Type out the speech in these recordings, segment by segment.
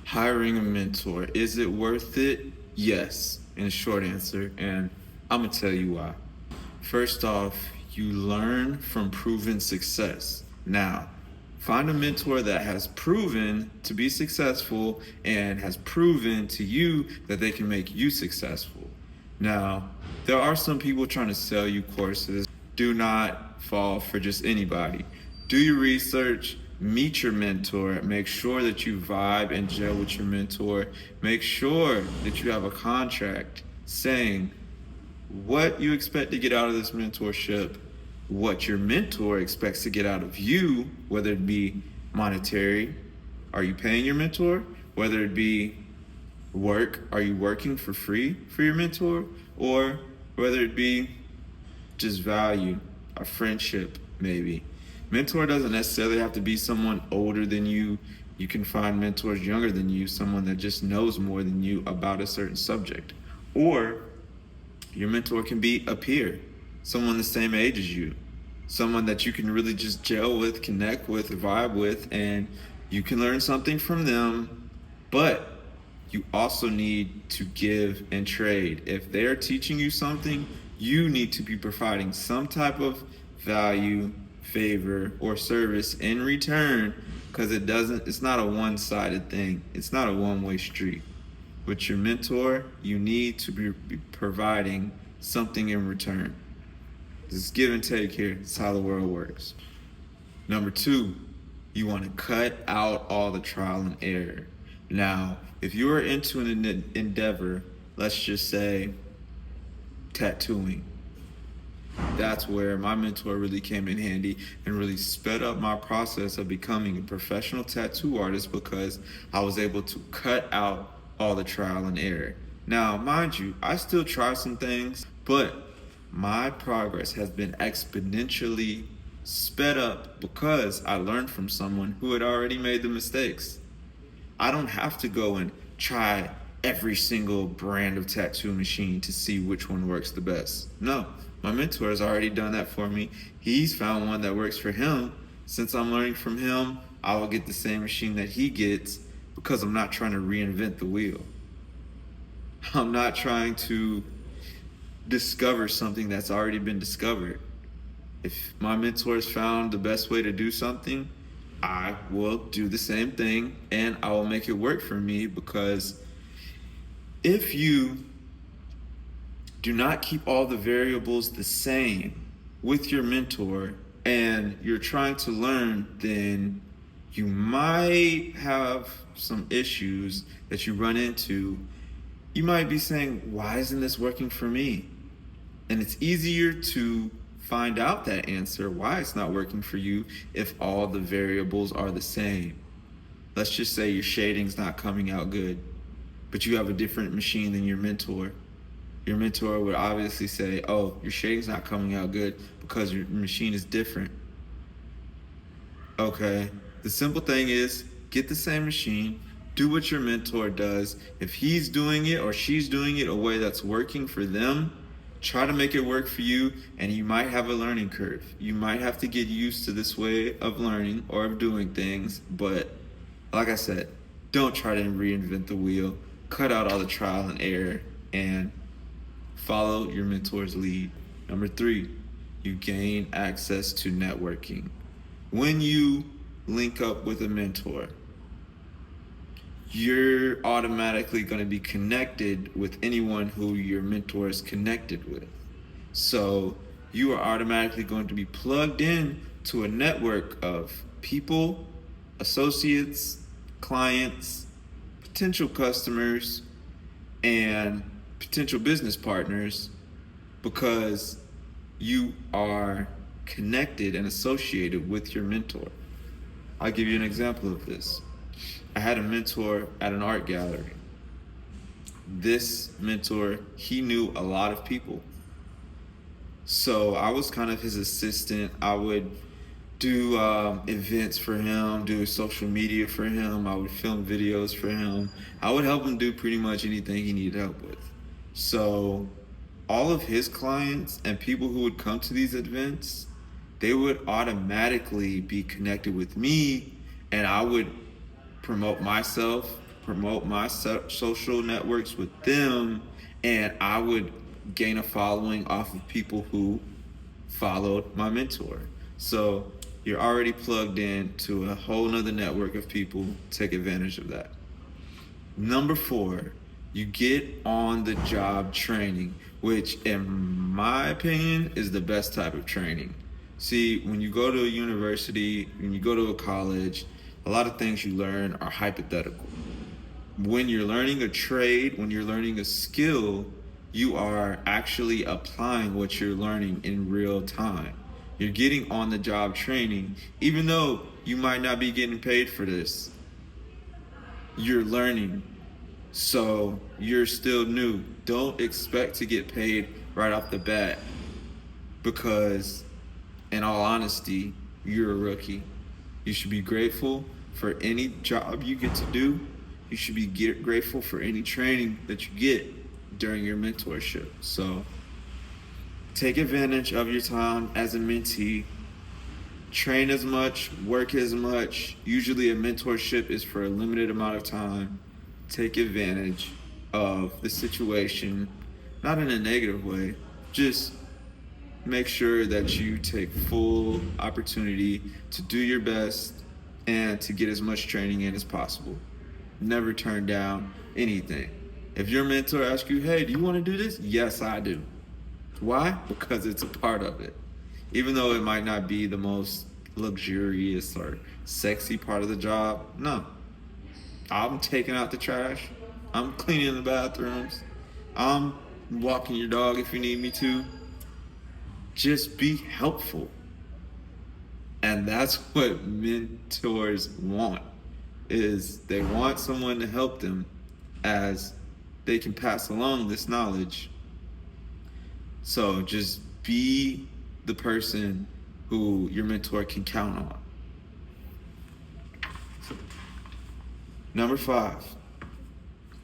Hiring a mentor, is it worth it? Yes, in a short answer, and I'm gonna tell you why. First off, you learn from proven success. Now, find a mentor that has proven to be successful and has proven to you that they can make you successful. Now, there are some people trying to sell you courses. Do not fall for just anybody. Do your research, meet your mentor, make sure that you vibe and gel with your mentor, make sure that you have a contract saying what you expect to get out of this mentorship, what your mentor expects to get out of you, whether it be monetary, are you paying your mentor? Whether it be work, are you working for free for your mentor? Or whether it be just value, a friendship, maybe. Mentor doesn't necessarily have to be someone older than you. You can find mentors younger than you, someone that just knows more than you about a certain subject. Or your mentor can be a peer, someone the same age as you, someone that you can really just gel with, connect with, vibe with, and you can learn something from them. But you also need to give and trade. If they're teaching you something, you need to be providing some type of value, favor, or service in return, because it's not a one-sided thing. It's not a one-way street. With your mentor, you need to be providing something in return. This is give and take here. It's how the world works. Number two, you want to cut out all the trial and error. Now, if you are into an endeavor, let's just say tattooing, that's where my mentor really came in handy and really sped up my process of becoming a professional tattoo artist, because I was able to cut out all the trial and error. Now, mind you, I still try some things, but my progress has been exponentially sped up because I learned from someone who had already made the mistakes. I don't have to go and try every single brand of tattoo machine to see which one works the best. No, my mentor has already done that for me. He's found one that works for him. Since I'm learning from him, I will get the same machine that he gets, because I'm not trying to reinvent the wheel. I'm not trying to discover something that's already been discovered. If my mentors found the best way to do something, I will do the same thing and I will make it work for me, because if you do not keep all the variables the same with your mentor and you're trying to learn, then you might have some issues that you run into. You might be saying, why isn't this working for me? And it's easier to find out that answer, why it's not working for you, if all the variables are the same. Let's just say your shading's not coming out good, but you have a different machine than your mentor. Your mentor would obviously say, oh, your shading's not coming out good because your machine is different. Okay, the simple thing is, get the same machine, do what your mentor does. If he's doing it or she's doing it a way that's working for them, try to make it work for you, and you might have a learning curve. You might have to get used to this way of learning or of doing things, but like I said, don't try to reinvent the wheel. Cut out all the trial and error and follow your mentor's lead. Number three, you gain access to networking. When you link up with a mentor, you're automatically going to be connected with anyone who your mentor is connected with. So you are automatically going to be plugged in to a network of people, associates, clients, potential customers, and potential business partners, because you are connected and associated with your mentor. I'll give you an example of this. I had a mentor at an art gallery. This mentor, he knew a lot of people. So I was kind of his assistant. I would do events for him, do social media for him. I would film videos for him. I would help him do pretty much anything he needed help with. So all of his clients and people who would come to these events, they would automatically be connected with me, and I would promote myself promote my social networks with them, and I would gain a following off of people who followed my mentor. So you're already plugged in to a whole nother network of people. Take advantage of that. Number 4, you get on the job training, which in my opinion is the best type of training. See, when you go to a university, when you go to a college, a lot of things you learn are hypothetical. When you're learning a trade, when you're learning a skill, you are actually applying what you're learning in real time. You're getting on the job training, even though you might not be getting paid for this. You're learning, so you're still new. Don't expect to get paid right off the bat because, in all honesty, you're a rookie. You should be grateful for any job you get to do. You should be grateful for any training that you get during your mentorship. So take advantage of your time as a mentee. Train as much, work as much. Usually a mentorship is for a limited amount of time. Take advantage of the situation, not in a negative way. Just make sure that you take full opportunity to do your best and to get as much training in as possible. Never turn down anything. If your mentor asks you, hey, do you want to do this? Yes, I do. Why? Because it's a part of it. Even though it might not be the most luxurious or sexy part of the job, no. I'm taking out the trash. I'm cleaning the bathrooms. I'm walking your dog if you need me to. Just be helpful. And that's what mentors want, is they want someone to help them as they can pass along this knowledge. So just be the person who your mentor can count on. Number 5,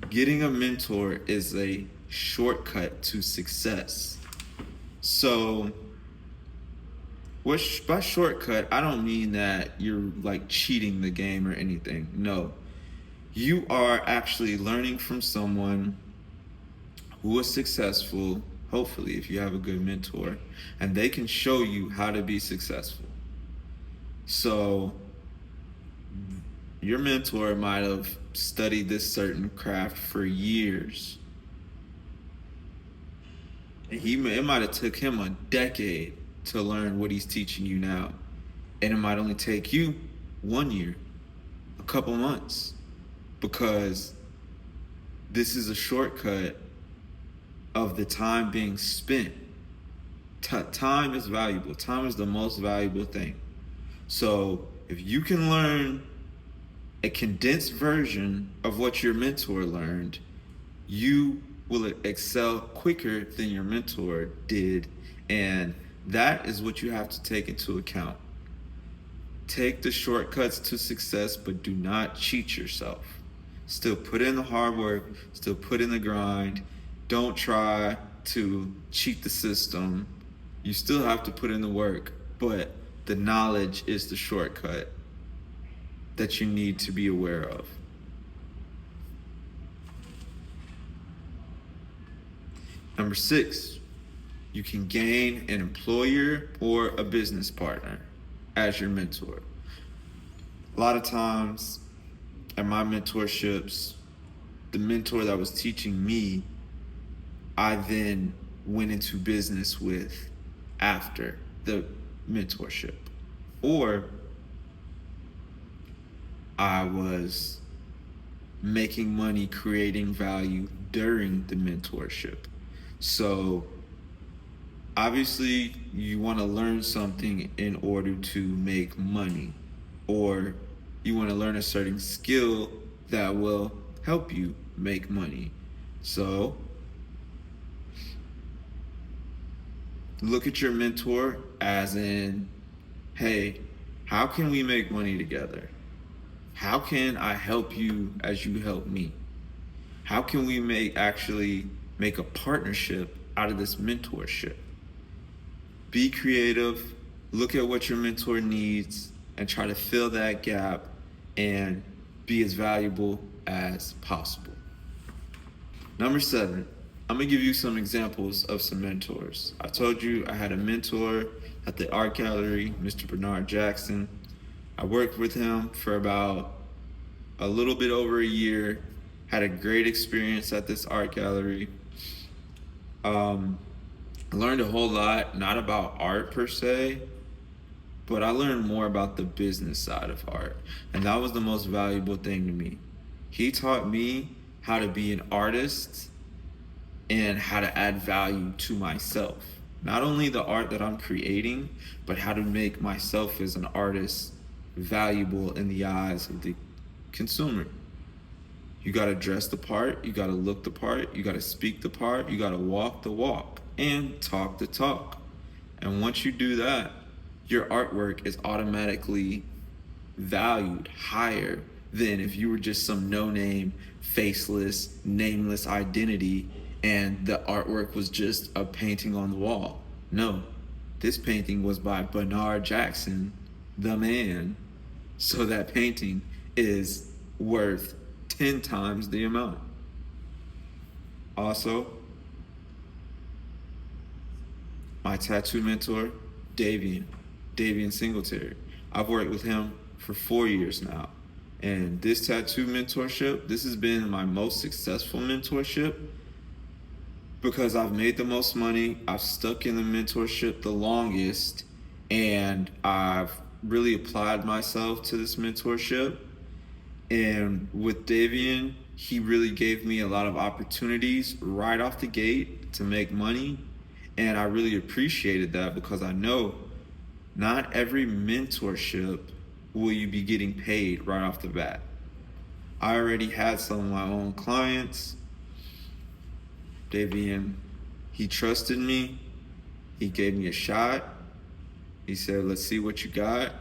getting a mentor is a shortcut to success. So by shortcut, I don't mean that you're like cheating the game or anything. No, you are actually learning from someone who is successful, hopefully if you have a good mentor, and they can show you how to be successful. So your mentor might have studied this certain craft for years. And it might have took him a decade to learn what he's teaching you now. And it might only take you 1 year, a couple months, because this is a shortcut of the time being spent. Time is valuable. Time is the most valuable thing. So if you can learn a condensed version of what your mentor learned, you will excel quicker than your mentor did. And that is what you have to take into account. Take the shortcuts to success, but do not cheat yourself. Still put in the hard work, still put in the grind. Don't try to cheat the system. You still have to put in the work, but the knowledge is the shortcut that you need to be aware of. Number 6, you can gain an employer or a business partner as your mentor. A lot of times at my mentorships, the mentor that was teaching me, I then went into business with after the mentorship. Or I was making money, creating value during the mentorship. So obviously you want to learn something in order to make money, or you want to learn a certain skill that will help you make money. So look at your mentor as in, hey, how can we make money together? How can I help you as you help me? How can we actually make a partnership out of this mentorship? Be creative, look at what your mentor needs, and try to fill that gap and be as valuable as possible. Number 7, I'm gonna give you some examples of some mentors. I told you I had a mentor at the art gallery, Mr. Bernard Jackson. I worked with him for about a little bit over a year, had a great experience at this art gallery. Learned a whole lot, not about art per se, but I learned more about the business side of art. And that was the most valuable thing to me. He taught me how to be an artist and how to add value to myself. Not only the art that I'm creating, but how to make myself as an artist valuable in the eyes of the consumer. You gotta dress the part, you gotta look the part, you gotta speak the part, you gotta walk the walk, and talk the talk. And once you do that, your artwork is automatically valued higher than if you were just some no-name, faceless, nameless identity and the artwork was just a painting on the wall. No, this painting was by Bernard Jackson, the man. So that painting is worth 10 times the amount. Also, my tattoo mentor, Davian Singletary. I've worked with him for 4 years now. And this tattoo mentorship, this has been my most successful mentorship because I've made the most money, I've stuck in the mentorship the longest, and I've really applied myself to this mentorship. And with Davian, he really gave me a lot of opportunities right off the gate to make money. And I really appreciated that because I know not every mentorship will you be getting paid right off the bat. I already had some of my own clients. Davian, he trusted me. He gave me a shot. He said, let's see what you got.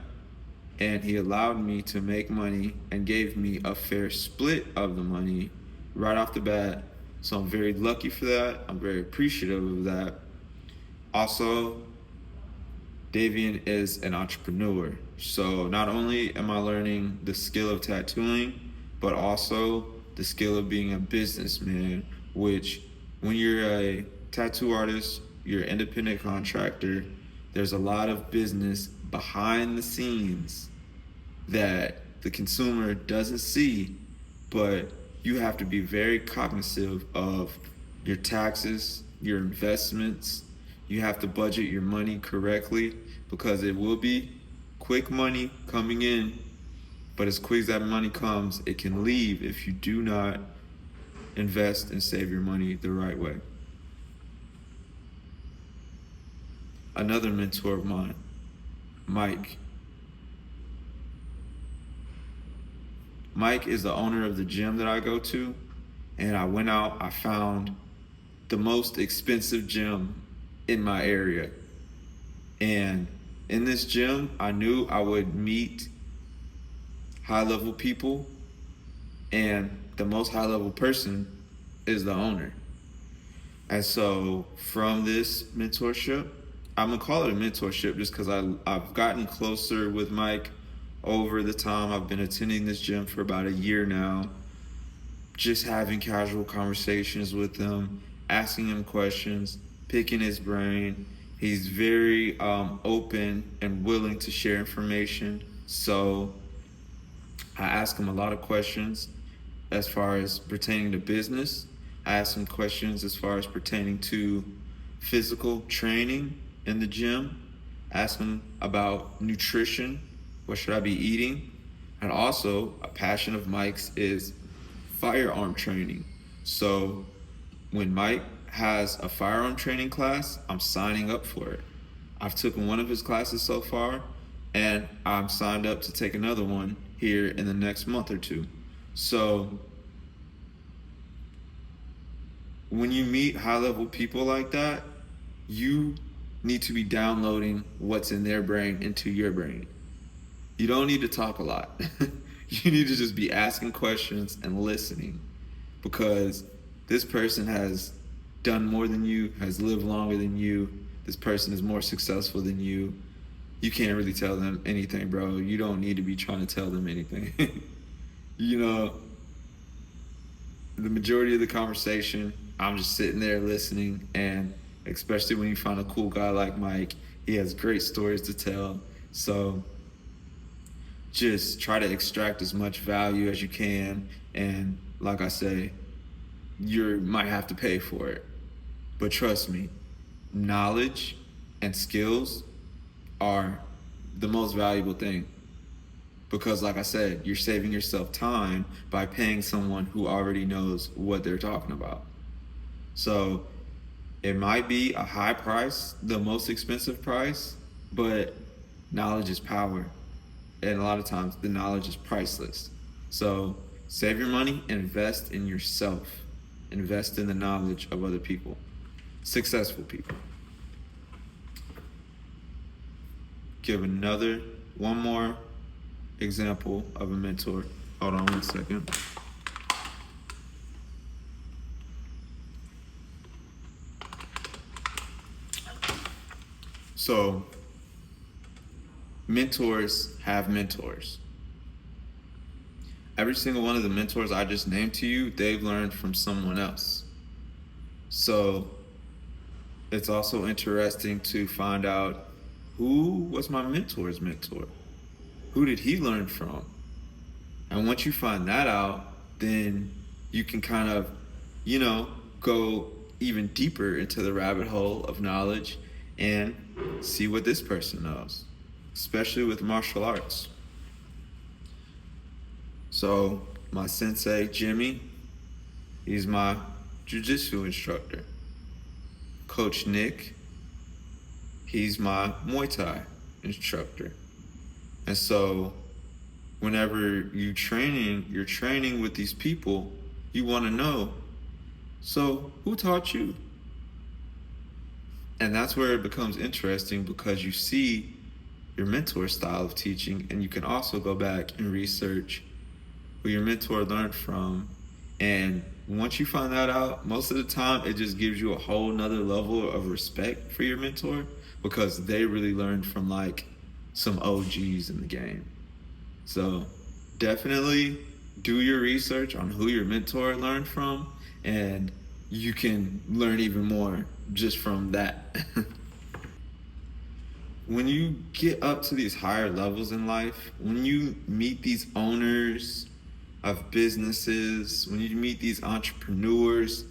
And he allowed me to make money and gave me a fair split of the money right off the bat. So I'm very lucky for that. I'm very appreciative of that. Also, Davian is an entrepreneur. So not only am I learning the skill of tattooing, but also the skill of being a businessman, which when you're a tattoo artist, you're an independent contractor, there's a lot of business behind the scenes that the consumer doesn't see, but you have to be very cognizant of your taxes, your investments. You have to budget your money correctly because it will be quick money coming in, but as quick as that money comes, it can leave if you do not invest and save your money the right way. Another mentor of mine, Mike. Mike is the owner of the gym that I go to, and I went out, I found the most expensive gym in my area. And in this gym, I knew I would meet high-level people, and the most high-level person is the owner. And so from this mentorship, I'm gonna call it a mentorship just because I've gotten closer with Mike over the time. I've been attending this gym for about a year now, just having casual conversations with him, asking him questions, picking his brain. He's very open and willing to share information. So I ask him a lot of questions as far as pertaining to business. I ask him questions as far as pertaining to physical training in the gym. Ask him about nutrition. What should I be eating? And also, a passion of Mike's is firearm training. So when Mike has a firearm training class, I'm signing up for it. I've taken one of his classes so far, and I'm signed up to take another one here in the next month or two. So when you meet high-level people like that, you need to be downloading what's in their brain into your brain. You don't need to talk a lot. You need to just be asking questions and listening, because this person has done more than you, has lived longer than you. This person is more successful than you. You can't really tell them anything, bro. You don't need to be trying to tell them anything. You know, the majority of the conversation, I'm just sitting there listening, and especially when you find a cool guy like Mike, he has great stories to tell. So just try to extract as much value as you can, and like I say, you might have to pay for it. But trust me, knowledge and skills are the most valuable thing. Because like I said, you're saving yourself time by paying someone who already knows what they're talking about. So it might be a high price, the most expensive price, but knowledge is power. And a lot of times the knowledge is priceless. So save your money, invest in yourself, invest in the knowledge of other people, successful people. Give one more example of a mentor. Hold on 1 second. So, mentors have mentors. Every single one of the mentors I just named to you, they've learned from someone else. So, it's also interesting to find out who was my mentor's mentor. Who did he learn from? And once you find that out, then you can kind of, go even deeper into the rabbit hole of knowledge and see what this person knows, especially with martial arts. So my sensei, Jimmy, he's my jiu-jitsu instructor. Coach Nick, he's my Muay Thai instructor. And so whenever you're training with these people, you want to know, so who taught you? And that's where it becomes interesting, because you see your mentor's style of teaching, and you can also go back and research who your mentor learned from. And once you find that out, most of the time it just gives you a whole nother level of respect for your mentor, because they really learned from like some OGs in the game. So definitely do your research on who your mentor learned from, and you can learn even more just from that. When you get up to these higher levels in life, when you meet these owners of businesses, when you meet these entrepreneurs,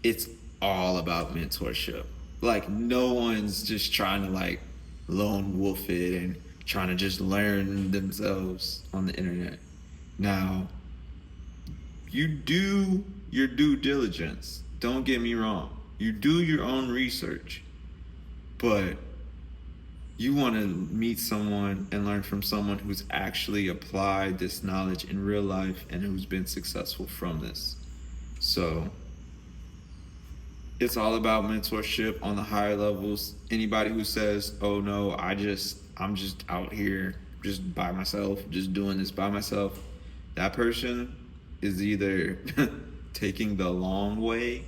it's all about mentorship. Like, no one's just trying to like lone wolf it and trying to just learn themselves on the internet. Now, you do your due diligence. Don't get me wrong. You do your own research, but you want to meet someone and learn from someone who's actually applied this knowledge in real life and who's been successful from this. So it's all about mentorship on the higher levels. Anybody who says, oh no, I'm just out here just by myself, just doing this by myself, that person is either taking the long way,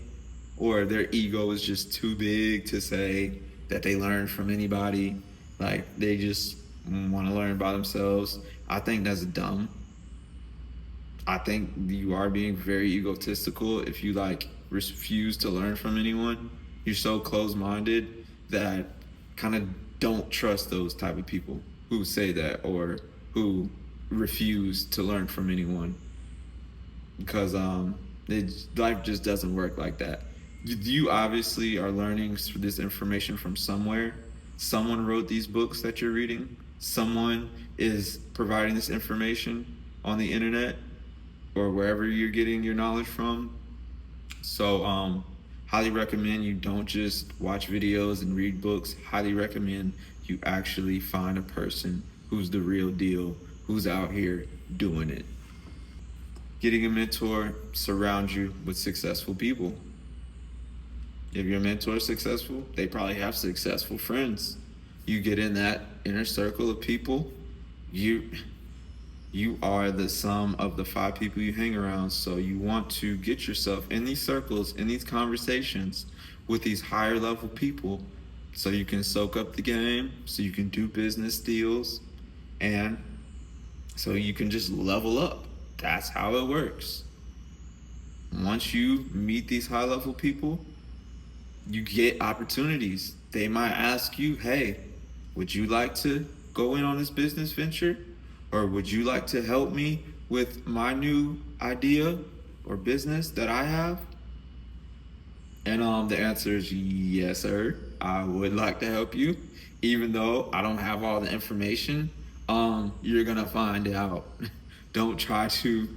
or their ego is just too big to say that they learn from anybody. Like, they just want to learn by themselves. I think that's dumb. I think you are being very egotistical if you like refuse to learn from anyone. You're so closed-minded that kind of don't trust those type of people who say that, or who refuse to learn from anyone, because life just doesn't work like that. You obviously are learning this information from somewhere. Someone wrote these books that you're reading. Someone is providing this information on the internet or wherever you're getting your knowledge from. So highly recommend you don't just watch videos and read books. Highly recommend you actually find a person who's the real deal, who's out here doing it. Getting a mentor, surround you with successful people. If your mentor is successful, they probably have successful friends. You get in that inner circle of people, you are the sum of the 5 people you hang around. So you want to get yourself in these circles, in these conversations with these higher level people, so you can soak up the game, so you can do business deals, and so you can just level up. That's how it works. One once you meet these high level people, you get opportunities. They might ask you, hey, would you like to go in on this business venture? Or would you like to help me with my new idea or business that I have? And the answer is yes, sir. I would like to help you, even though I don't have all the information. You're gonna find out. Don't try to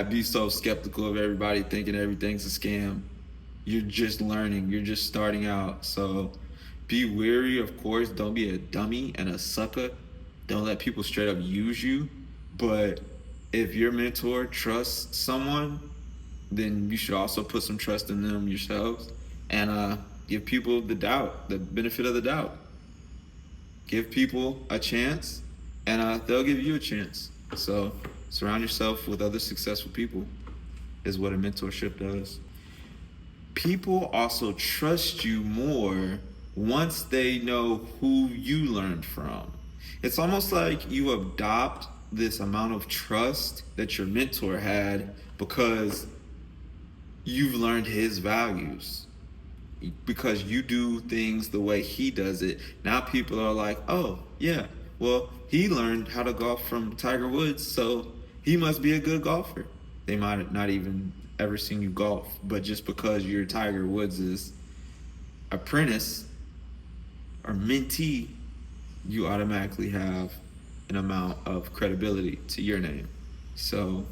be so skeptical of everybody thinking everything's a scam. You're just learning. You're just starting out. So be wary, of course. Don't be a dummy and a sucker. Don't let people straight up use you. But if your mentor trusts someone, then you should also put some trust in them yourselves and give people the benefit of the doubt. Give people a chance and they'll give you a chance. So surround yourself with other successful people is what a mentorship does. People also trust you more once they know who you learned from. It's almost like you adopt this amount of trust that your mentor had because you've learned his values, because you do things the way he does it. Now people are like, oh yeah, well, he learned how to golf from Tiger Woods, so he must be a good golfer. They might not even ever seen you golf, but just because you're Tiger Woods' apprentice or mentee, you automatically have an amount of credibility to your name. So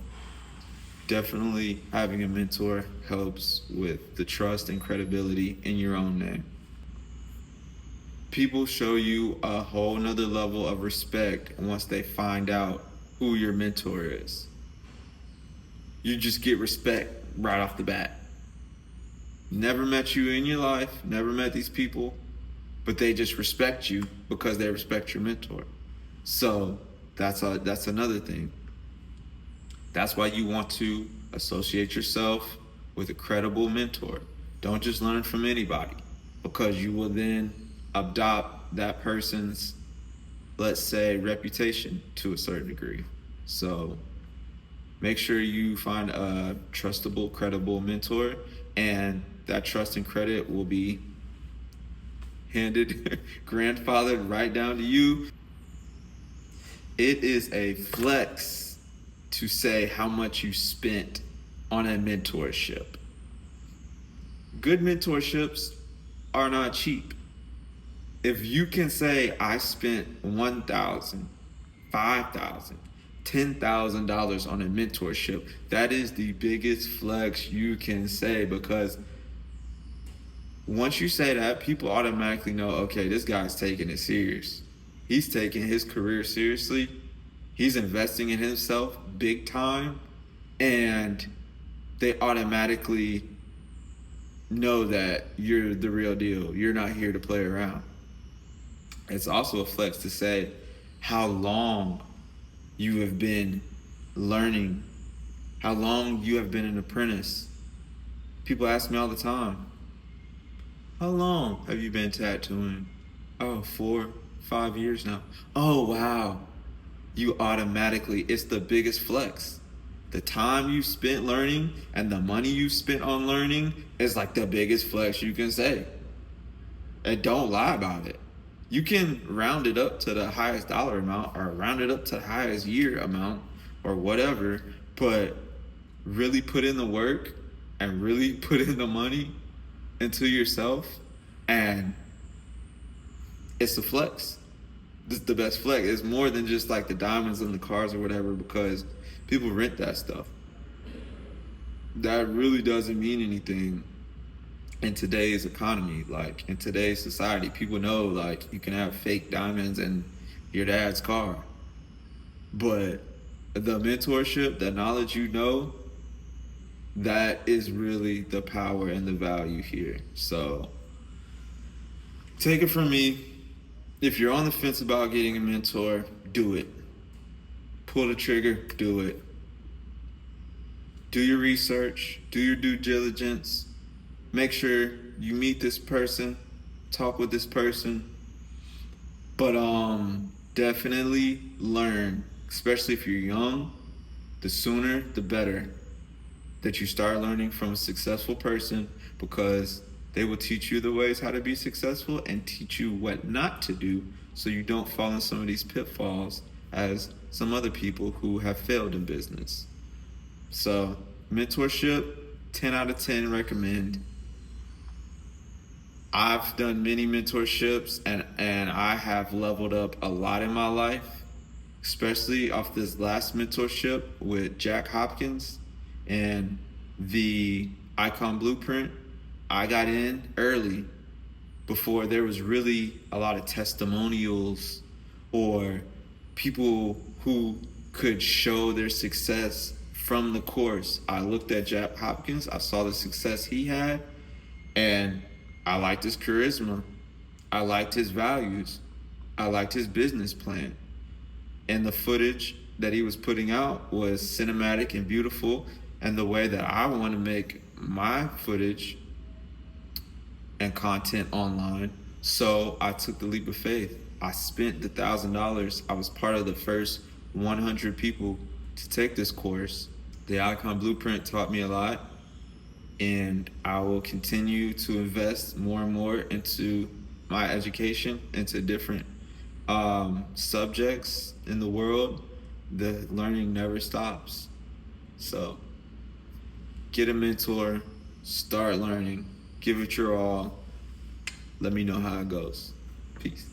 definitely having a mentor helps with the trust and credibility in your own name. People show you a whole nother level of respect once they find out who your mentor is. You just get respect right off the bat. Never met you in your life, never met these people, but they just respect you because they respect your mentor. So that's another thing. That's why you want to associate yourself with a credible mentor. Don't just learn from anybody, because you will then adopt that person's, let's say, reputation to a certain degree. So make sure you find a trustable, credible mentor, and that trust and credit will be handed, grandfathered right down to you. It is a flex to say how much you spent on a mentorship. Good mentorships are not cheap. If you can say, I spent $1,000, $5,000, $10,000 on a mentorship, that is the biggest flex you can say, because once you say that, people automatically know, okay, this guy's taking it serious. He's taking his career seriously. He's investing in himself big time, and they automatically know that you're the real deal. You're not here to play around. It's also a flex to say how long you have been learning, how long you have been an apprentice. People ask me all the time, how long have you been tattooing? Oh, 4, 5 years now. Oh, wow. You automatically, it's the biggest flex. The time you spent learning and the money you spent on learning is like the biggest flex you can say. And don't lie about it. You can round it up to the highest dollar amount or round it up to the highest year amount or whatever, but really put in the work and really put in the money into yourself, and it's the flex. This is the best flex. It's more than just like the diamonds and the cars or whatever, because people rent that stuff. That really doesn't mean anything in today's economy. Like in today's society, people know like you can have fake diamonds and your dad's car, but the mentorship, the knowledge, you know, that is really the power and the value here. So take it from me, if you're on the fence about getting a mentor, do it. Pull the trigger, do it. Do your research, do your due diligence. Make sure you meet this person, talk with this person. But definitely learn, especially if you're young. The sooner, the better. that you start learning from a successful person, because they will teach you the ways how to be successful and teach you what not to do so you don't fall in some of these pitfalls as some other people who have failed in business. So, mentorship, 10 out of 10 recommend. I've done many mentorships and I have leveled up a lot in my life, especially off this last mentorship with Jack Hopkins and the Icon Blueprint. I got in early before there was really a lot of testimonials or people who could show their success from the course. I looked at Jack Hopkins, I saw the success he had, and I liked his charisma. I liked his values. I liked his business plan. And the footage that he was putting out was cinematic and beautiful. And the way that I want to make my footage and content online. So I took the leap of faith. I spent the $1,000. I was part of the first 100 people to take this course. The Icon Blueprint taught me a lot, and I will continue to invest more and more into my education, into different subjects in the world. The learning never stops. So get a mentor, start learning, give it your all. Let me know how it goes. Peace.